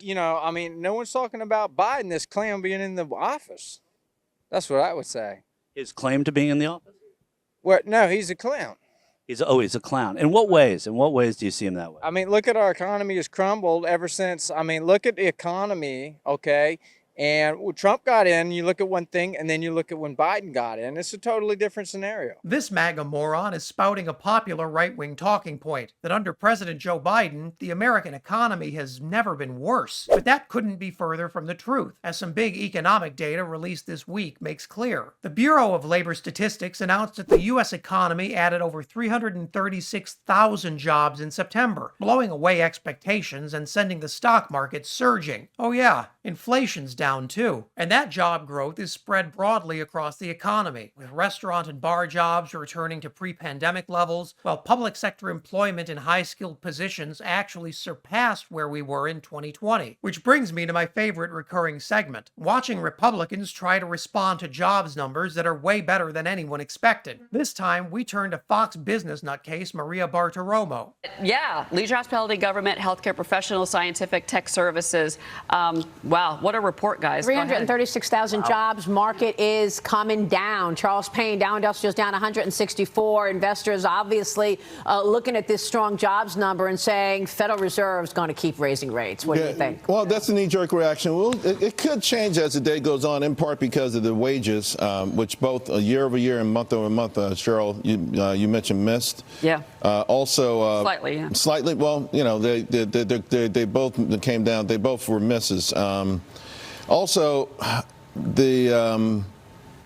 You know, I mean, no one's talking about Biden, this clown, being in the office. That's what I would say. His claim to being in the office? Well, no, he's a clown. He's a clown. In what ways? In what ways do you see him that way? I mean, look at our economy has crumbled ever since. I mean, look at the economy, okay? And when Trump got in, you look at one thing, and then you look at when Biden got in. It's a totally different scenario. This MAGA moron is spouting a popular right-wing talking point that under President Joe Biden, the American economy has never been worse. But that couldn't be further from the truth, as some big economic data released this week makes clear. The Bureau of Labor Statistics announced that the U.S. economy added over 336,000 jobs in September, blowing away expectations and sending the stock market surging. Oh yeah, inflation's down too. And that job growth is spread broadly across the economy, with restaurant and bar jobs returning to pre-pandemic levels, while public sector employment in high-skilled positions actually surpassed where we were in 2020. Which brings me to my favorite recurring segment, watching Republicans try to respond to jobs numbers that are way better than anyone expected. This time, we turn to Fox Business nutcase Maria Bartiromo. Yeah, leisure, hospitality, government, healthcare professionals, scientific, tech services. Wow, what a report, guys. 336,000 jobs. Market is coming down. Charles Payne, Dow Industrials down 164. Investors obviously looking at this strong jobs number and saying Federal Reserve's going to keep raising rates. What do you think? Well, that's a knee-jerk reaction. Well, it could change as the day goes on, in part because of the wages, which both year-over-year and month-over-month, Cheryl, you mentioned missed. Yeah. Also, slightly. Yeah. Slightly. Well, you know, they both came down. They both were misses. Also,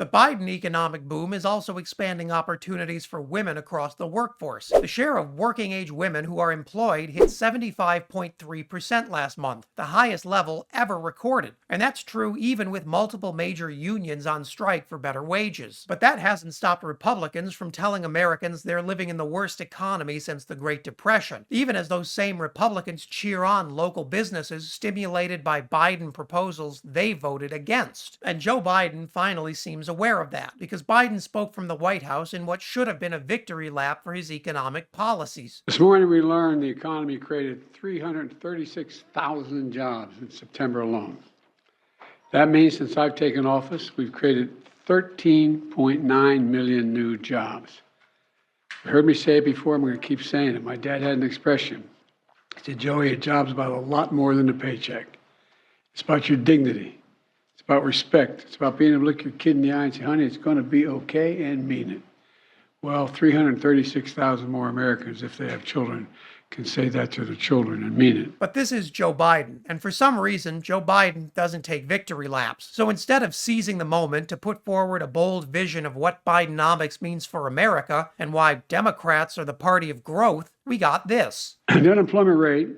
The Biden economic boom is also expanding opportunities for women across the workforce. The share of working-age women who are employed hit 75.3% last month, the highest level ever recorded. And that's true even with multiple major unions on strike for better wages. But that hasn't stopped Republicans from telling Americans they're living in the worst economy since the Great Depression, even as those same Republicans cheer on local businesses stimulated by Biden proposals they voted against. And Joe Biden finally seems aware of that, because Biden spoke from the White House in what should have been a victory lap for his economic policies. This morning we learned the economy created 336,000 jobs in September alone. That means since I've taken office, we've created 13.9 million new jobs. You heard me say it before, I'm going to keep saying it. My dad had an expression. He said, Joey, a job's about a lot more than a paycheck. It's about your dignity. It's about respect. It's about being able to look your kid in the eye and say, honey, it's going to be okay, and mean it. Well, 336,000 more Americans, if they have children, can say that to their children and mean it. But this is Joe Biden, and for some reason, Joe Biden doesn't take victory laps. So instead of seizing the moment to put forward a bold vision of what Bidenomics means for America and why Democrats are the party of growth, we got this. The unemployment rate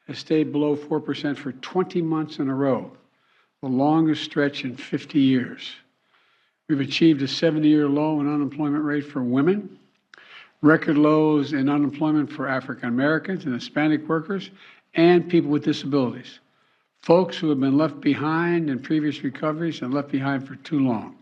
has stayed below 4% for 20 months in a row, the longest stretch in 50 years. We've achieved a 70-year low in unemployment rate for women, record lows in unemployment for African Americans and Hispanic workers, and people with disabilities, folks who have been left behind in previous recoveries and left behind for too long.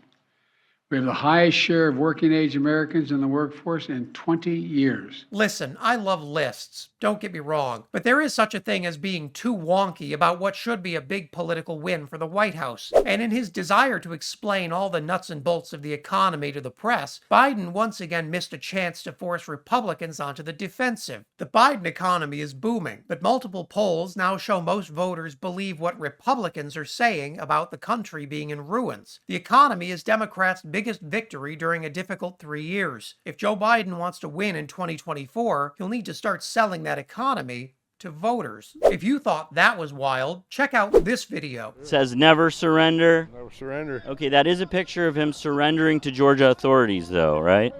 We have the highest share of working-age Americans in the workforce in 20 years. Listen, I love lists, don't get me wrong, but there is such a thing as being too wonky about what should be a big political win for the White House. And in his desire to explain all the nuts and bolts of the economy to the press, Biden once again missed a chance to force Republicans onto the defensive. The Biden economy is booming, but multiple polls now show most voters believe what Republicans are saying about the country being in ruins. The economy is Democrats' biggest victory during a difficult 3 years. If Joe Biden wants to win in 2024, he'll need to start selling that economy to voters. If you thought that was wild, check out this video. It says never surrender. Never surrender. Okay, that is a picture of him surrendering to Georgia authorities though, right?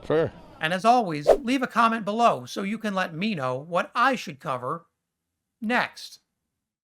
Fair. And as always, leave a comment below so you can let me know what I should cover next.